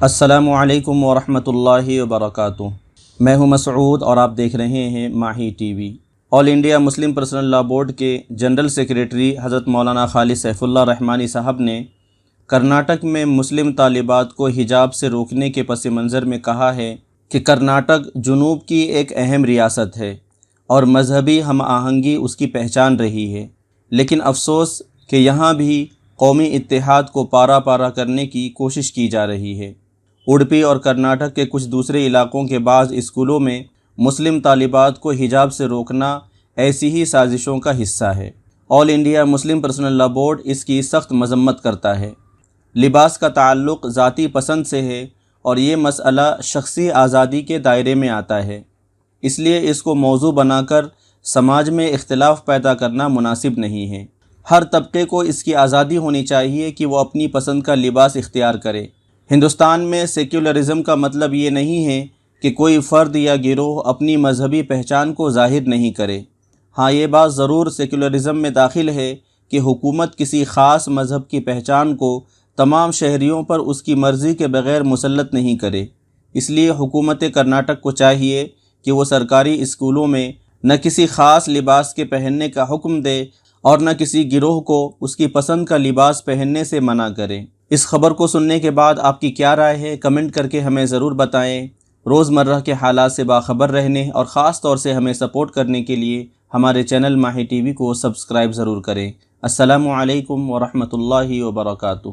السلام علیکم ورحمۃ اللہ وبرکاتہ۔ میں ہوں مسعود اور آپ دیکھ رہے ہیں Mahi TV. All India Muslim personal law board کے جنرل سیکریٹری حضرت مولانا خالد سیف اللہ رحمانی صاحب نے کرناٹک میں مسلم طالبات کو حجاب سے روکنے کے پس منظر میں کہا ہے کہ کرناٹک جنوب کی ایک اہم ریاست ہے اور مذہبی ہم آہنگی اس کی پہچان رہی ہے، لیکن افسوس کہ یہاں بھی قومی اتحاد کو پارا پارا کرنے کی کوشش کی جا رہی ہے۔ اڈپی اور کرناٹک کے کچھ دوسرے علاقوں کے بعض اسکولوں میں مسلم طالبات کو حجاب سے روکنا ایسی ہی سازشوں کا حصہ ہے۔ All India Muslim personal law board اس کی سخت مذمت کرتا ہے۔ لباس کا تعلق ذاتی پسند سے ہے اور یہ مسئلہ شخصی آزادی کے دائرے میں آتا ہے، اس لیے اس کو موضوع بنا کر سماج میں اختلاف پیدا کرنا مناسب نہیں ہے۔ ہر طبقے کو اس کی آزادی ہونی چاہیے کہ وہ اپنی پسند کا لباس اختیار کرے۔ ہندوستان میں سیکولرزم کا مطلب یہ نہیں ہے کہ کوئی فرد یا گروہ اپنی مذہبی پہچان کو ظاہر نہیں کرے۔ ہاں، یہ بات ضرور سیکولرزم میں داخل ہے کہ حکومت کسی خاص مذہب کی پہچان کو تمام شہریوں پر اس کی مرضی کے بغیر مسلط نہیں کرے۔ اس لیے حکومت کرناٹک کو چاہیے کہ وہ سرکاری اسکولوں میں نہ کسی خاص لباس کے پہننے کا حکم دے اور نہ کسی گروہ کو اس کی پسند کا لباس پہننے سے منع کرے۔ اس خبر کو سننے کے بعد آپ کی کیا رائے ہے؟ کمنٹ کر کے ہمیں ضرور بتائیں۔ روزمرہ کے حالات سے باخبر رہنے اور خاص طور سے ہمیں سپورٹ کرنے کے لیے ہمارے چینل ماہی ٹی وی کو سبسکرائب ضرور کریں۔ السلام علیکم ورحمۃ اللہ وبرکاتہ۔